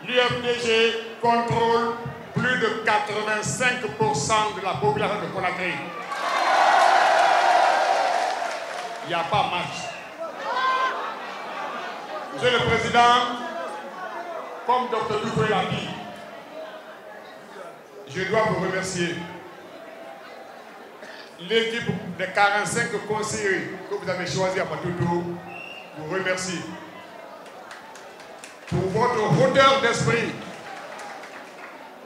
l'UFDG contrôle plus de 85% de la population de Conakry. Il n'y a pas match. Monsieur le Président, comme Dr Doucouré l'a dit, je dois vous remercier. L'équipe des 45 conseillers que vous avez choisi à Patoto vous remercie pour votre hauteur d'esprit,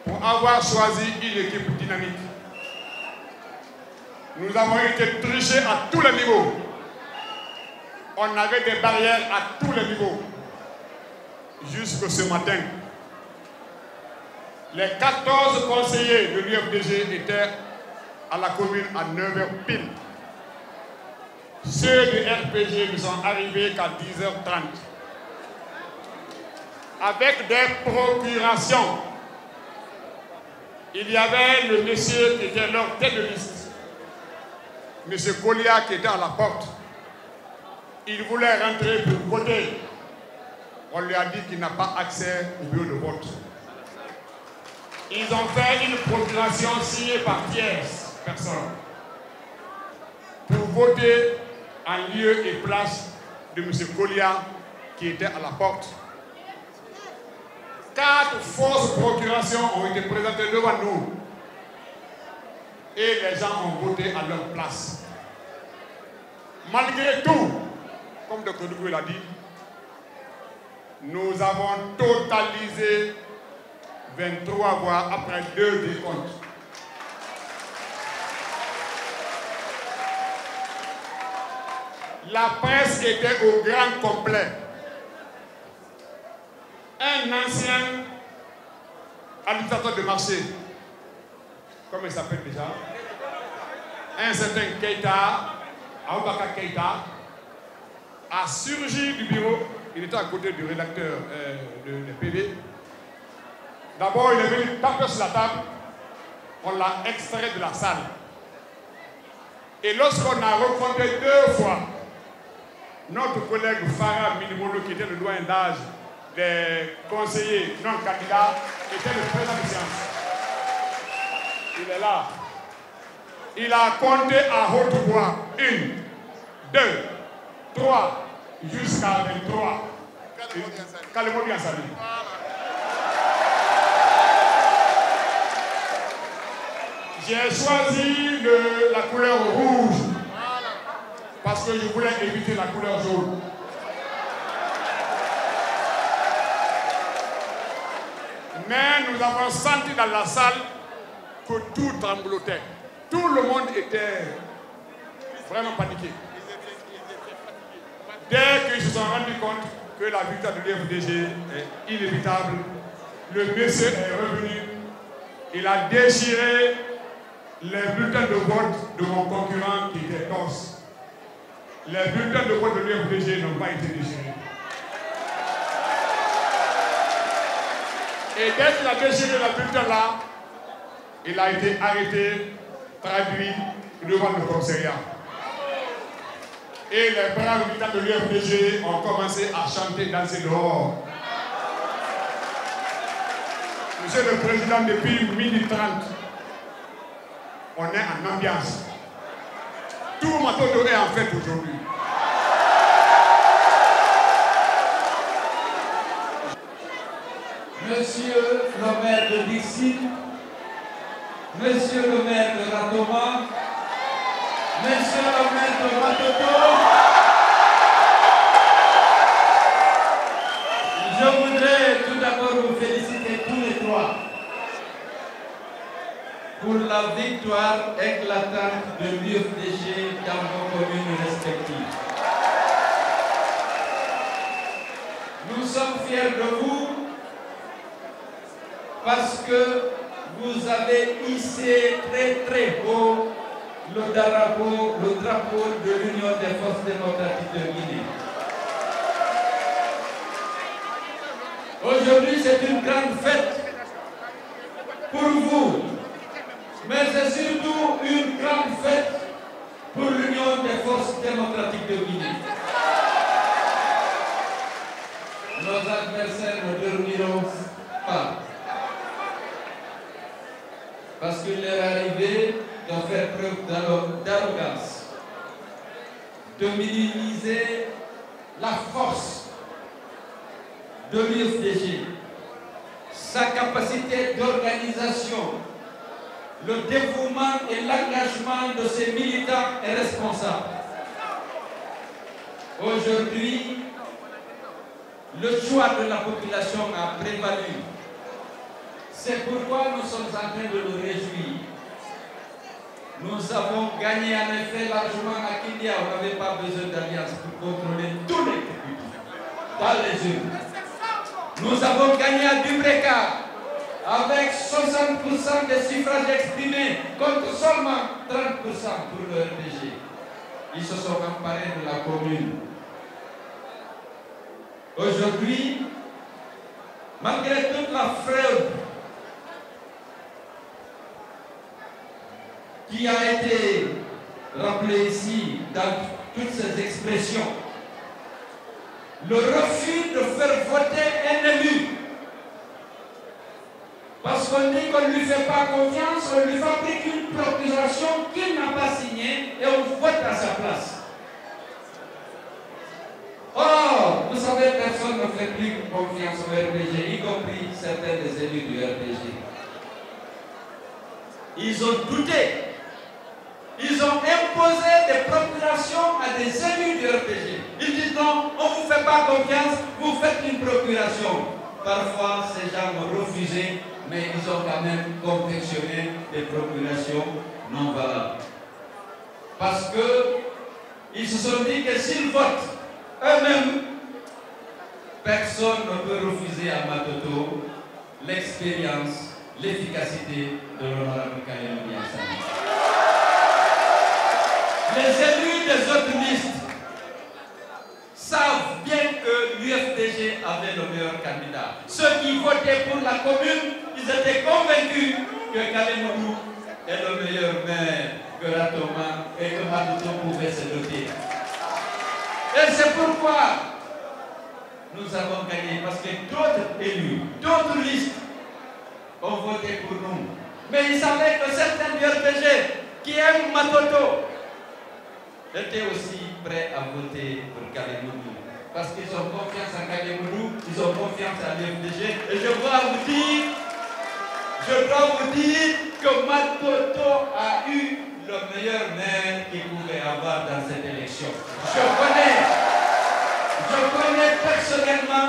pour avoir choisi une équipe dynamique. Nous avons été trichés à tous les niveaux. On avait des barrières à tous les niveaux. Jusque ce matin, les 14 conseillers de l'UFDG étaient à la commune à 9h pile. Ceux du RPG ne sont arrivés qu'à 10h30. Avec des procurations. Il y avait le monsieur qui était leur tête de liste, monsieur Kolia, qui était à la porte. Il voulait rentrer pour voter. On lui a dit qu'il n'a pas accès au bureau de vote. Ils ont fait une procuration signée par tierce personne pour voter en lieu et place de M. Kolia qui était à la porte. 4 fausses procurations ont été présentées devant nous et les gens ont voté à leur place. Malgré tout, comme Dr Doucouré l'a dit, nous avons totalisé 23 voix après 2 décomptes. La presse était au grand complet. Un ancien administrateur de marché, comment il s'appelle déjà, un certain Keita, Aboubakar Keita, a surgi du bureau. Il était à côté du rédacteur de PV. D'abord, il est venu taper sur la table. On l'a extrait de la salle. Et lorsqu'on a rencontré 2 fois notre collègue Farah Minimolo, qui était le doyen d'âge des conseillers non candidats, était le président de séance. Il est là. Il a compté à haute voix 1, 2, 3, jusqu'à 23. Calmement bien salué. J'ai choisi la couleur rouge parce que je voulais éviter la couleur jaune. Mais nous avons senti dans la salle que tout tremblotait. Tout le monde était vraiment paniqué. Dès qu'ils se sont rendus compte que la victoire de l'UFDG est inévitable, le monsieur est revenu. Il a déchiré les bulletins de vote de mon concurrent qui était corse. Les bulletins de vote de l'UFDG n'ont pas été déchirés. Et dès qu'il a déchiré le bulletin là, il a été arrêté, traduit devant le commissariat. Et les braves militants de l'UFDG ont commencé à chanter, danser dehors. Monsieur le Président, depuis 12h30, on est en ambiance. Tout Matoto est en fête aujourd'hui. Monsieur le maire de Dixit, Monsieur le maire de Ratoma, Monsieur le maire de Matoto, je voudrais tout d'abord vous féliciter tous les 3 pour la victoire éclatante de l'UFDG dans vos communes respectives. Nous sommes fiers de vous parce que vous avez hissé très haut le drapeau de l'Union des forces démocratiques de Guinée. Aujourd'hui, c'est une grande fête pour vous, mais c'est surtout une grande fête pour l'Union des forces démocratiques de Guinée. Nos adversaires ne dormiront parce qu'il leur est arrivé de faire preuve d'arrogance, de minimiser la force de l'UFDG, sa capacité d'organisation, le dévouement et l'engagement de ses militants et responsables. Aujourd'hui, le choix de la population a prévalu. C'est pourquoi nous sommes en train de nous réjouir. Nous avons gagné en effet largement à Kindia. On n'avait pas besoin d'alliance pour contrôler tous les députés dans les urnes. Nous avons gagné à Dubreka avec 60% des suffrages exprimés contre seulement 30% pour le RPG. Ils se sont emparés de la commune. Aujourd'hui, malgré toute la fraude qui a été rappelée ici dans toutes ces expressions, le refus de faire voter un élu, parce qu'on dit qu'on ne lui fait pas confiance, on lui fabrique une procuration qu'il n'a pas signée et on vote à sa place. Or, vous savez, personne ne fait plus confiance au RPG, y compris certains des élus du RPG. Ils ont douté. Ils ont imposé des procurations à des élus du RPG. Ils disent non, on ne vous fait pas confiance, vous faites une procuration. Parfois, ces gens ont refusé, mais ils ont quand même confectionné des procurations non valables. Parce qu'ils se sont dit que s'ils votent eux-mêmes, personne ne peut refuser à Matoto l'expérience, l'efficacité de l'honorable Kalenou Yassani. Les élus des autres listes savent bien que l'UFDG avait le meilleur candidat. Ceux qui votaient pour la commune, ils étaient convaincus que Kalenou est le meilleur maire que Ratoma et que Matoto pouvait se doter. Et c'est pourquoi nous avons gagné, parce que d'autres élus, d'autres listes ont voté pour nous. Mais ils savaient que certains du RPG qui aiment Matoto étaient aussi prêts à voter pour Kalenou. Parce qu'ils ont confiance en Kalenou, ils ont confiance à l'UFDG. Et je dois vous dire que Matoto a eu le meilleur maire qu'il pouvait avoir dans cette élection. Je connais personnellement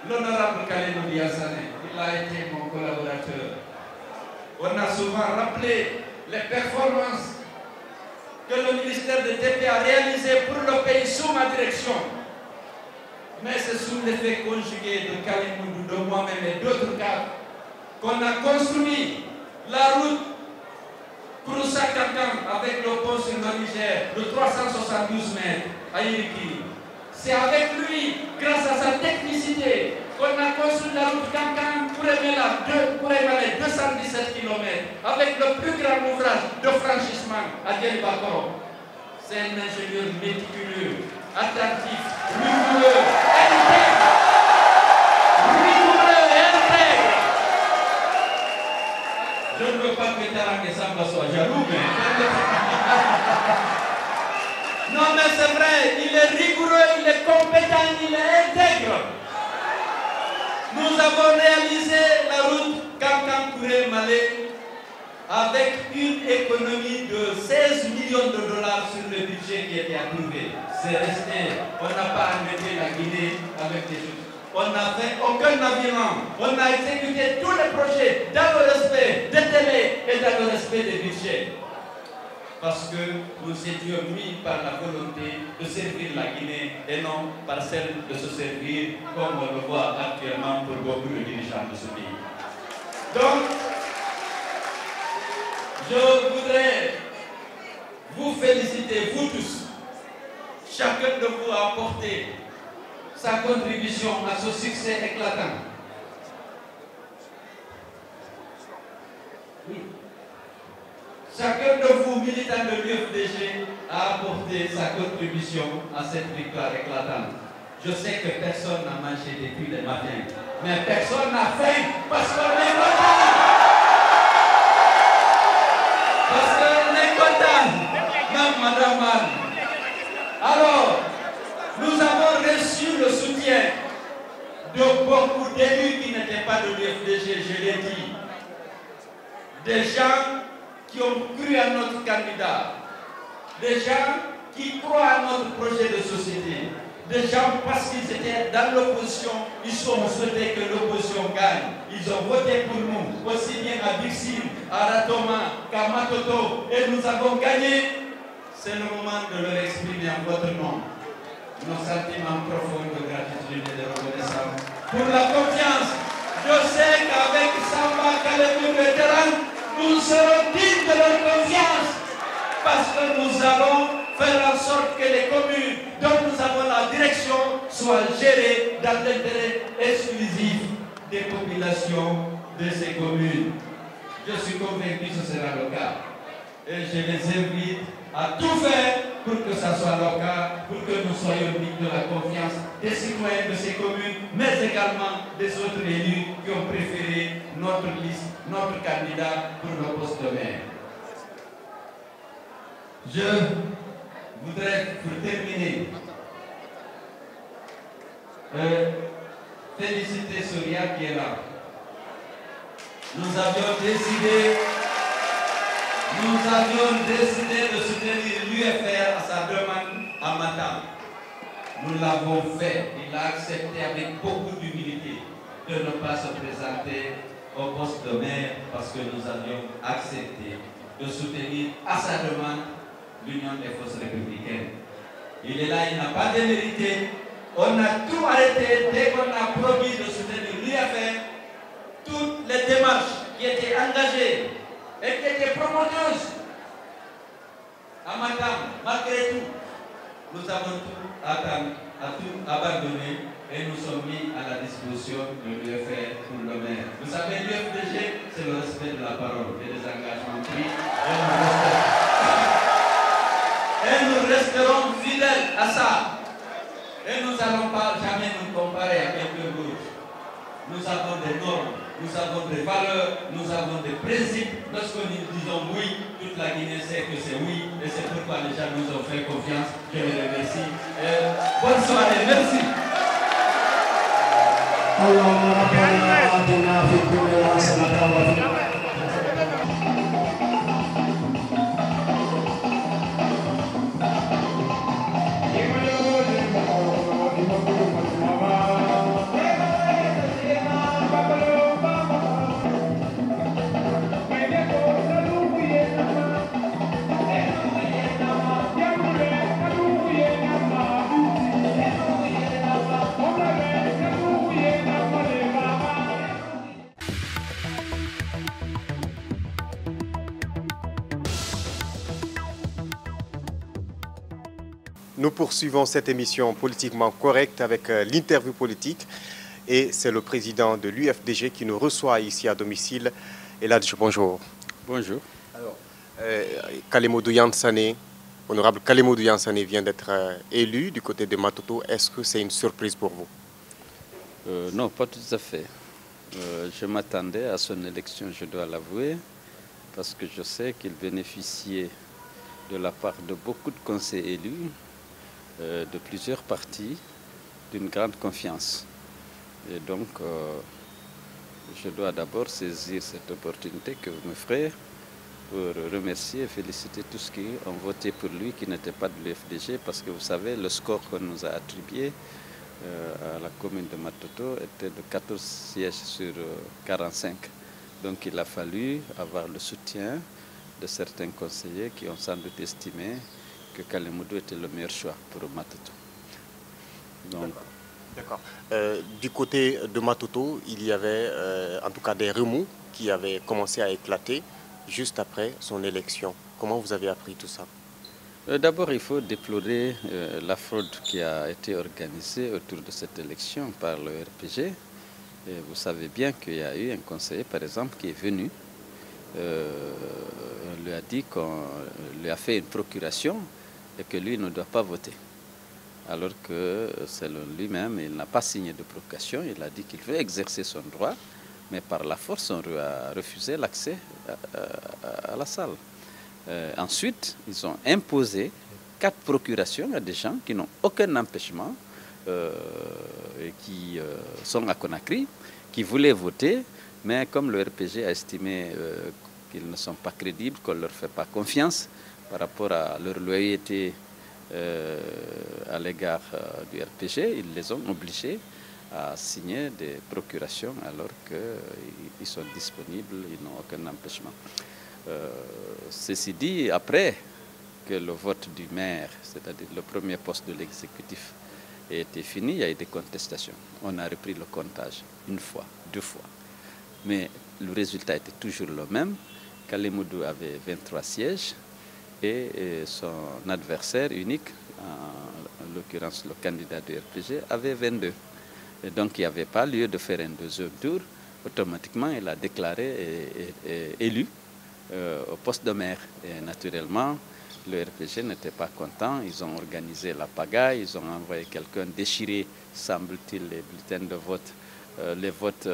l'honorable Kalenou Yassani. Il a été mon collaborateur. On a souvent rappelé les performances que le ministère de TP a réalisées pour le pays sous ma direction. Mais c'est sous l'effet conjugué de Kalenou, de moi-même et d'autres cadres qu'on a construit la route Kouroussa-Kankan avec le pont sur le Niger de 372 mètres à Iriki. C'est avec lui, grâce à sa technicité, qu'on a construit la route Kankan pour émaler 217 km avec le plus grand ouvrage de franchissement à Djelibakoro. C'est un ingénieur méticuleux, attentif, rigoureux, intègre. Je ne veux pas que Tarang et Samba soient jaloux, mais... Non, mais c'est vrai, il est rigoureux, il est compétent, il est intègre. Nous avons réalisé la route Kankan-Kouré-Malé avec une économie de 16 millions de dollars sur le budget qui était approuvé. C'est resté, on n'a pas embêté la Guinée avec des choses. On n'a fait aucun avirement. On a exécuté tous les projets dans le respect des délais et dans le respect des budgets. Parce que nous étions mis par la volonté de servir la Guinée et non par celle de se servir comme on le voit actuellement pour beaucoup de dirigeants de ce pays. Donc, je voudrais vous féliciter, vous tous. Chacun de vous a apporté sa contribution à ce succès éclatant. Oui. Chacun de vous, militants de l'UFDG, a apporté sa contribution à cette victoire éclatante. Je sais que personne n'a mangé depuis le matin, mais personne n'a faim parce qu'on est content. Madame Anne. Alors, nous avons reçu le soutien de beaucoup d'élus qui n'étaient pas de l'UFDG, je l'ai dit. Des gens qui ont cru à notre candidat, des gens qui croient à notre projet de société, des gens parce qu'ils étaient dans l'opposition, ils ont souhaité que l'opposition gagne. Ils ont voté pour nous, aussi bien à Bixim, à Ratoma qu'à Matoto, et nous avons gagné. C'est le moment de leur exprimer en votre nom nos sentiments profonds de gratitude et de reconnaissance pour la confiance. Je sais qu'avec Samba Kalemou et Terang, nous serons dignes de leur confiance parce que nous allons faire en sorte que les communes dont nous avons la direction soient gérées dans l'intérêt exclusif des populations de ces communes. Je suis convaincu que ce sera le cas. Et je les invite à tout faire pour que ça soit le cas, pour que nous soyons dignes de la confiance des citoyens de ces communes, mais également des autres élus qui ont préféré notre liste, notre candidat pour le poste de maire. Je voudrais, pour terminer, féliciter Soria qui est là. Nous avions décidé de soutenir l'UFR à sa demande à Matam. Nous l'avons fait. Il a accepté avec beaucoup d'humilité de ne pas se présenter au poste de maire parce que nous avions accepté de soutenir à sa demande l'Union des forces républicaines. Il est là, il n'a pas démérité. On a tout arrêté dès qu'on a promis de soutenir l'UFR. Toutes les démarches qui étaient engagées et qui étaient promoteuses à Matam, malgré tout, nous avons tout abandonné et nous sommes mis à la disposition de l'UFR pour le maire. Vous savez, l'UFDG, c'est le respect de la parole et des engagements pris. Et nous resterons fidèles à ça. Et nous n'allons pas jamais nous comparer à quelqu'un d'autre. Nous avons des normes, nous avons des valeurs, nous avons des principes. Lorsque nous disons oui, toute la Guinée sait que c'est oui. Et c'est pourquoi les gens nous ont fait confiance. Je les remercie. Bonne soirée, merci. Nous poursuivons cette émission politiquement correcte avec l'interview politique et c'est le président de l'UFDG qui nous reçoit ici à domicile. Eladj, bonjour. Bonjour. Alors, Kalemodou Yansane, honorable Kalemodou Yansane vient d'être élu du côté de Matoto. Est-ce que c'est une surprise pour vous? Non, pas tout à fait. Je m'attendais à son élection, je dois l'avouer, parce que je sais qu'il bénéficiait de la part de beaucoup de conseillers élus, de plusieurs partis, d'une grande confiance. Et donc, je dois d'abord saisir cette opportunité que vous me ferez pour remercier et féliciter tous ceux qui ont voté pour lui, qui n'étaient pas de l'UFDG, parce que vous savez, le score qu'on nous a attribué à la commune de Matoto était de 14 sièges sur 45. Donc il a fallu avoir le soutien de certains conseillers qui ont sans doute estimé que Kalemodou était le meilleur choix pour Matoto. D'accord. Du côté de Matoto, il y avait en tout cas des remous qui avaient commencé à éclater juste après son élection. Comment vous avez appris tout ça? D'abord, il faut déplorer la fraude qui a été organisée autour de cette élection par le RPG. Et vous savez bien qu'il y a eu un conseiller, par exemple, qui est venu. On lui a dit qu'on lui a fait une procuration et que lui ne doit pas voter. Alors que, selon lui-même, il n'a pas signé de provocation. Il a dit qu'il veut exercer son droit, mais par la force, on lui a refusé l'accès à la salle. Ensuite, ils ont imposé 4 procurations à des gens qui n'ont aucun empêchement et qui sont à Conakry, qui voulaient voter, mais comme le RPG a estimé qu'ils ne sont pas crédibles, qu'on ne leur fait pas confiance par rapport à leur loyauté à l'égard du RPG, ils les ont obligés à signer des procurations alors qu'ils sont disponibles, ils n'ont aucun empêchement. Ceci dit, après que le vote du maire, c'est-à-dire le premier poste de l'exécutif, a été fini, il y a eu des contestations. On a repris le comptage une fois, 2 fois. Mais le résultat était toujours le même. Kalemoudou avait 23 sièges et son adversaire unique, en l'occurrence le candidat du RPG, avait 22. Et donc il n'y avait pas lieu de faire un deuxième tour. Automatiquement, il a déclaré et élu au poste de maire. Et naturellement, le RPG n'était pas content. Ils ont organisé la pagaille, ils ont envoyé quelqu'un déchirer, semble-t-il, les bulletins de vote, les votes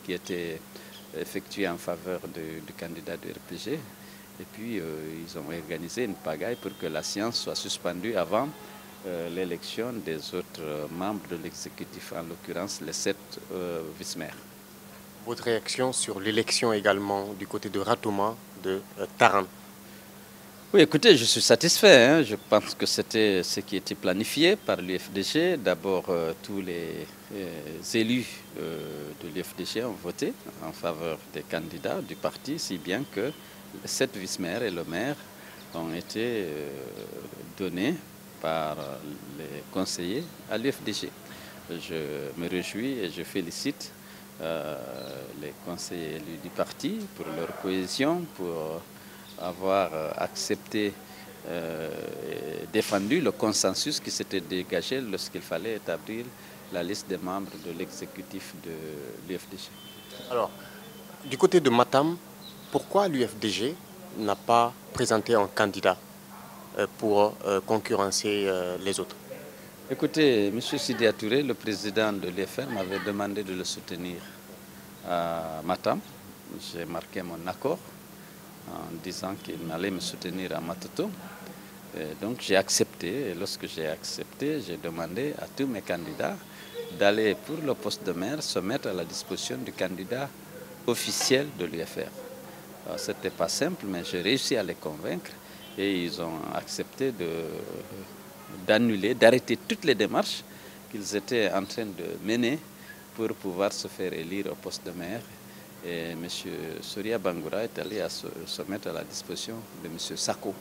qui étaient effectués en faveur du candidat du RPG. Et puis, ils ont organisé une pagaille pour que la séance soit suspendue avant l'élection des autres membres de l'exécutif, en l'occurrence les 7 vice-maires. Votre réaction sur l'élection également du côté de Ratouma, de Taran? Oui, écoutez, je suis satisfait. Hein. Je pense que c'était ce qui était planifié par l'UFDG. D'abord, tous les élus de l'UFDG ont voté en faveur des candidats du parti, si bien que les 7 vice-maires et le maire ont été donnés par les conseillers à l'UFDG. Je me réjouis et je félicite les conseillers élus du parti pour leur cohésion, pour avoir accepté et défendu le consensus qui s'était dégagé lorsqu'il fallait établir la liste des membres de l'exécutif de l'UFDG. Alors, du côté de Matam, pourquoi l'UFDG n'a pas présenté un candidat pour concurrencer les autres? Écoutez, M. Sidia Touré, le président de l'UFR, m'avait demandé de le soutenir à Matam. J'ai marqué mon accord en disant qu'il allait me soutenir à Matoto. Et donc j'ai accepté, et lorsque j'ai accepté, j'ai demandé à tous mes candidats d'aller pour le poste de maire se mettre à la disposition du candidat officiel de l'UFR. Ce n'était pas simple, mais j'ai réussi à les convaincre et ils ont accepté d'annuler, d'arrêter toutes les démarches qu'ils étaient en train de mener pour pouvoir se faire élire au poste de maire. Et M. Soria Bangoura est allé se mettre à la disposition de M. Sako.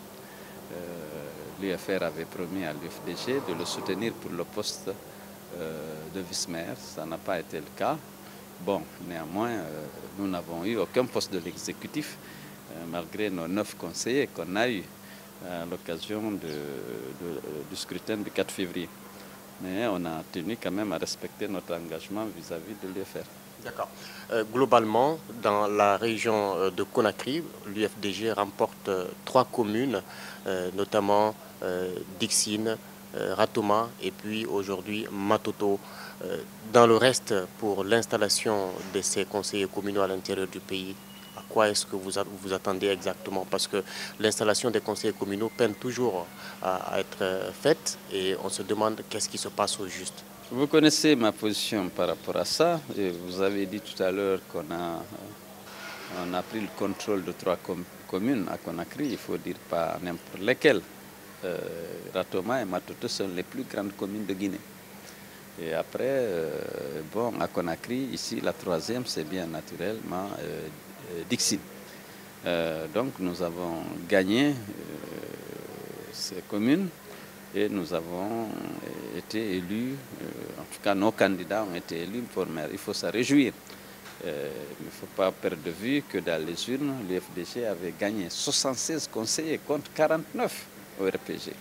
L'UFR avait promis à l'UFDG de le soutenir pour le poste de vice-maire. Ça n'a pas été le cas. Bon, néanmoins, nous n'avons eu aucun poste de l'exécutif, malgré nos 9 conseillers qu'on a eus à l'occasion du scrutin du 4 février. Mais on a tenu quand même à respecter notre engagement vis-à-vis de l'UFR. D'accord. Globalement, dans la région de Conakry, l'UFDG remporte 3 communes, notamment Dixine, Ratouma et puis aujourd'hui Matoto. Dans le reste, pour l'installation de ces conseillers communaux à l'intérieur du pays, à quoi est-ce que vous attendez exactement? Parce que l'installation des conseillers communaux peine toujours à être faite et on se demande qu'est-ce qui se passe au juste. Vous connaissez ma position par rapport à ça. Et vous avez dit tout à l'heure qu'on a pris le contrôle de 3 communes à Conakry. Il faut dire pas n'importe lesquelles. Ratouma et Matoto sont les plus grandes communes de Guinée. Et après, bon, à Conakry, ici, la 3e, c'est bien naturellement Dixine. Donc nous avons gagné ces communes. Et nous avons été élus, en tout cas nos candidats ont été élus pour maire. Il faut s'en réjouir. Il ne faut pas perdre de vue que dans les urnes, l'UFDG avait gagné 76 conseillers contre 49 au RPG.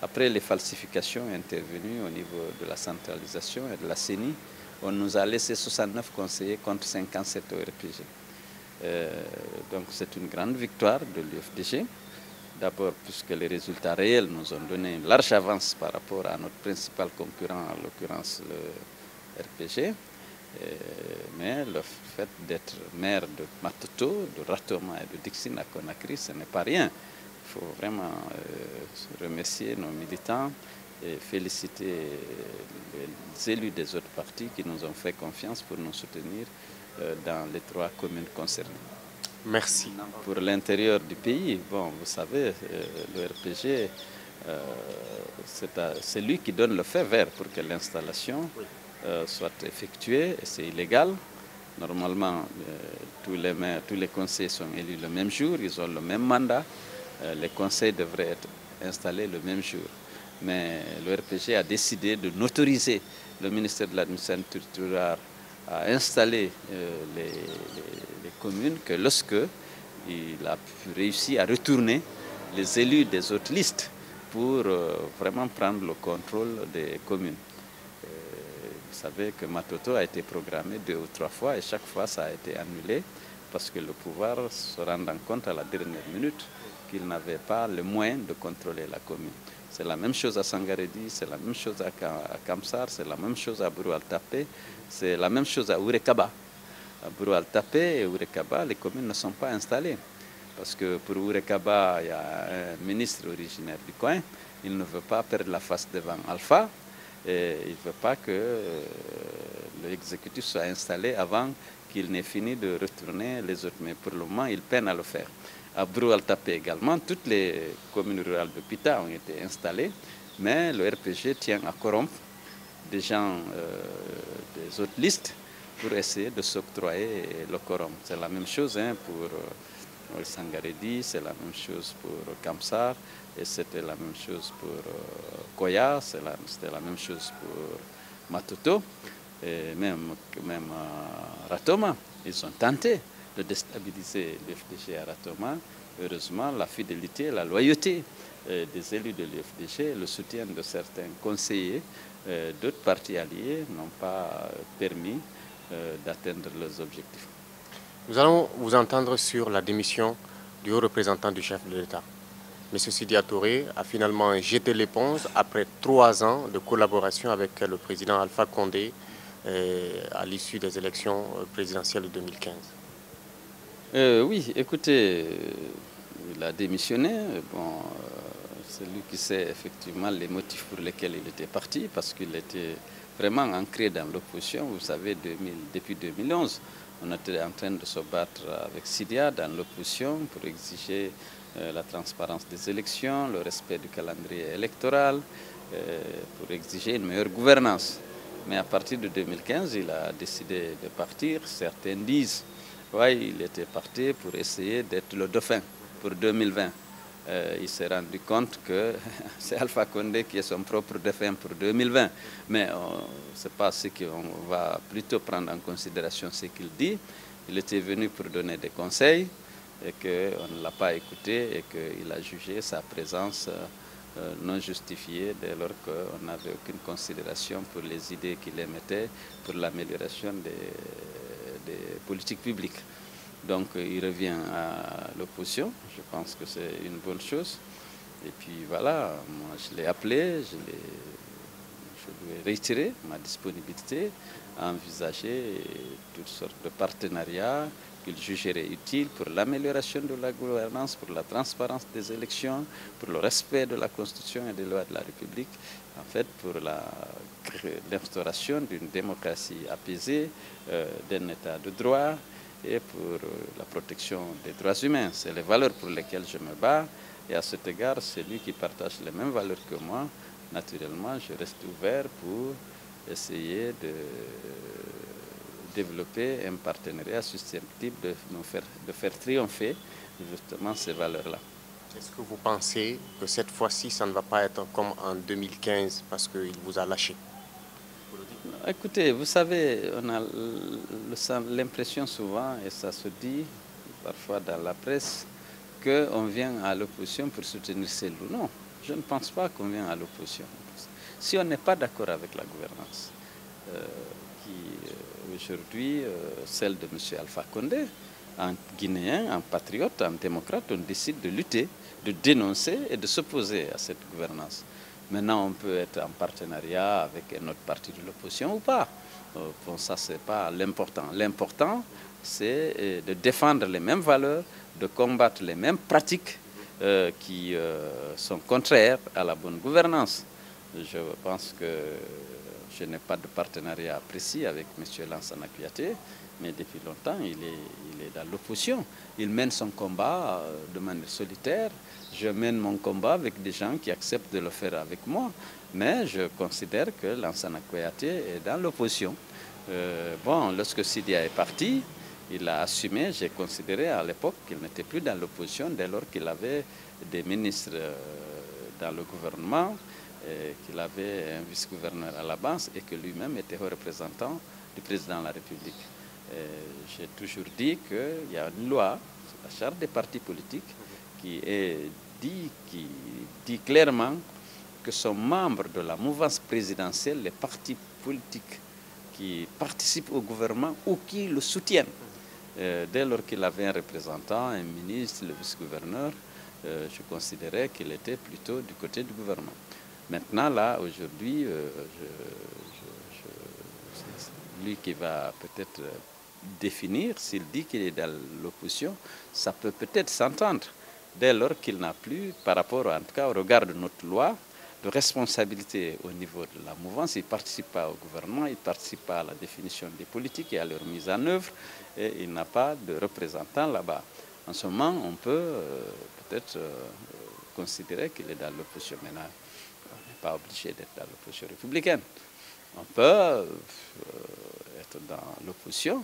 Après les falsifications intervenues au niveau de la centralisation et de la CENI, on nous a laissé 69 conseillers contre 57 au RPG. Donc c'est une grande victoire de l'UFDG. D'abord, puisque les résultats réels nous ont donné une large avance par rapport à notre principal concurrent, en l'occurrence le RPG. Mais le fait d'être maire de Matoto, de Ratoma et de Dixine à Conakry, ce n'est pas rien. Il faut vraiment remercier nos militants et féliciter les élus des autres partis qui nous ont fait confiance pour nous soutenir dans les 3 communes concernées. Merci. Pour l'intérieur du pays, bon, vous savez, le RPG, c'est lui qui donne le feu vert pour que l'installation soit effectuée, et c'est illégal. Normalement, tous les conseils sont élus le même jour, ils ont le même mandat. Les conseils devraient être installés le même jour. Mais le RPG a décidé de n'autoriser le ministère de l'administration territoriale à installer les communes que lorsque il a réussi à retourner les élus des autres listes pour vraiment prendre le contrôle des communes. Vous savez que Matoto a été programmé 2 ou 3 fois et chaque fois ça a été annulé parce que le pouvoir se rendant compte à la dernière minute qu'il n'avait pas le moyen de contrôler la commune. C'est la même chose à Sangaredi, c'est la même chose à Kamsar, c'est la même chose à Bouroual-Tapé, c'est la même chose à Ourekaba. À Bouroual-Tapé et Ourekaba, les communes ne sont pas installées. Parce que pour Ourekaba, il y a un ministre originaire du coin, il ne veut pas perdre la face devant Alpha, et il ne veut pas que l'exécutif soit installé avant qu'il n'ait fini de retourner les autres. Mais pour le moment, il peine à le faire. À Bouroual-Tapé également, toutes les communes rurales de Pita ont été installées, mais le RPG tient à corrompre des gens des autres listes pour essayer de s'octroyer le quorum. C'est la même chose pour Sangaredi, c'est la même chose pour Kamsar, et c'était la même chose pour Koya, c'était la même chose pour Matoto, et même Ratoma. Ils ont tenté de déstabiliser l'UFDG à Ratoma. Heureusement, la fidélité et la loyauté des élus de l'UFDG, le soutien de certains conseillers d'autres partis alliés n'ont pas permis d'atteindre leurs objectifs. Nous allons vous entendre sur la démission du haut représentant du chef de l'État. M. Sidi Touré a finalement jeté l'éponge après 3 ans de collaboration avec le président Alpha Condé à l'issue des élections présidentielles de 2015. Oui, écoutez, il a démissionné. Bon, c'est lui qui sait effectivement les motifs pour lesquels il était parti, parce qu'il était vraiment ancré dans l'opposition. Vous savez, depuis 2011, on était en train de se battre avec Sidia dans l'opposition pour exiger la transparence des élections, le respect du calendrier électoral, pour exiger une meilleure gouvernance. Mais à partir de 2015, il a décidé de partir. Certains disent, oui, il était parti pour essayer d'être le dauphin pour 2020. Il s'est rendu compte que c'est Alpha Condé qui est son propre dauphin pour 2020. Mais ce n'est pas ce qu'on va plutôt prendre en considération ce qu'il dit. Il était venu pour donner des conseils et qu'on ne l'a pas écouté et qu'il a jugé sa présence non justifiée dès lors qu'on n'avait aucune considération pour les idées qu'il émettait pour l'amélioration des politiques publiques. Donc il revient à l'opposition, je pense que c'est une bonne chose. Et puis voilà, moi je l'ai appelé, je lui ai réitéré ma disponibilité à envisager toutes sortes de partenariats qu'il jugerait utiles pour l'amélioration de la gouvernance, pour la transparence des élections, pour le respect de la Constitution et des lois de la République, en fait pour l'instauration d'une démocratie apaisée, d'un état de droit, et pour la protection des droits humains. C'est les valeurs pour lesquelles je me bats. Et à cet égard, celui qui partage les mêmes valeurs que moi, naturellement, je reste ouvert pour essayer de développer un partenariat susceptible de faire triompher justement ces valeurs-là. Est-ce que vous pensez que cette fois-ci, ça ne va pas être comme en 2015 parce qu'il vous a lâché? Écoutez, vous savez, on a l'impression souvent, et ça se dit parfois dans la presse, qu'on vient à l'opposition pour soutenir Cellou. Non, je ne pense pas qu'on vient à l'opposition. Si on n'est pas d'accord avec la gouvernance, qui aujourd'hui, celle de M. Alpha Condé, en Guinéen, en patriote, en démocrate, on décide de lutter, de dénoncer et de s'opposer à cette gouvernance. Maintenant, on peut être en partenariat avec un autre parti de l'opposition ou pas. bon, ça, ce n'est pas l'important. L'important, c'est de défendre les mêmes valeurs, de combattre les mêmes pratiques qui sont contraires à la bonne gouvernance. Je pense que je n'ai pas de partenariat précis avec M. Lansana Kouyaté, mais depuis longtemps, il est dans l'opposition. Il mène son combat de manière solitaire. Je mène mon combat avec des gens qui acceptent de le faire avec moi. Mais je considère que Lansana Kouyaté est dans l'opposition. Bon, lorsque Sidia est parti, il a assumé, j'ai considéré à l'époque qu'il n'était plus dans l'opposition dès lors qu'il avait des ministres dans le gouvernement, qu'il avait un vice-gouverneur à la base et que lui-même était représentant du président de la République. J'ai toujours dit qu'il y a une loi, la charte des partis politiques, qui dit clairement que sont membres de la mouvance présidentielle les partis politiques qui participent au gouvernement ou qui le soutiennent. Dès lors qu'il avait un représentant, un ministre, le vice-gouverneur, je considérais qu'il était plutôt du côté du gouvernement. Maintenant, là, aujourd'hui, lui qui va peut-être définir, s'il dit qu'il est dans l'opposition, ça peut peut-être s'entendre, dès lors qu'il n'a plus, par rapport en tout cas au regard de notre loi, de responsabilité au niveau de la mouvance. Il ne participe pas au gouvernement, il ne participe pas à la définition des politiques et à leur mise en œuvre, et il n'a pas de représentant là-bas. En ce moment, on peut peut-être considérer qu'il est dans l'opposition. Maintenant, on n'est pas obligé d'être dans l'opposition républicaine. On peut être dans l'opposition,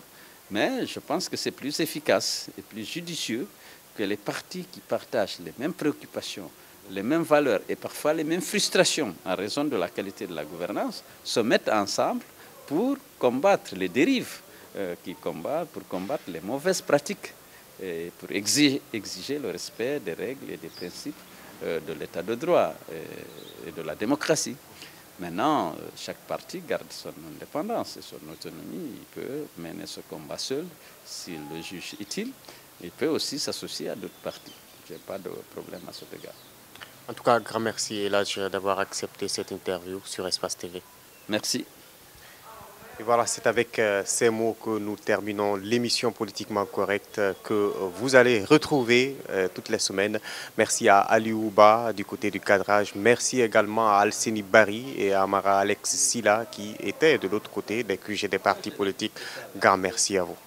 mais je pense que c'est plus efficace et plus judicieux que les partis qui partagent les mêmes préoccupations, les mêmes valeurs et parfois les mêmes frustrations en raison de la qualité de la gouvernance se mettent ensemble pour combattre les dérives, pour combattre les mauvaises pratiques et pour exiger le respect des règles et des principes de l'état de droit et de la démocratie. Maintenant, chaque parti garde son indépendance et son autonomie. Il peut mener ce combat seul s'il le juge utile. Il peut aussi s'associer à d'autres partis. Je n'ai pas de problème à cet égard. En tout cas, grand merci Eladj d'avoir accepté cette interview sur Espace TV. Merci. Et voilà, c'est avec ces mots que nous terminons l'émission Politiquement Correcte que vous allez retrouver toutes les semaines. Merci à Aliou Ba du côté du cadrage. Merci également à Alcini Barry et à Amara Alex Silla qui étaient de l'autre côté des QG des partis politiques. Grand merci à vous.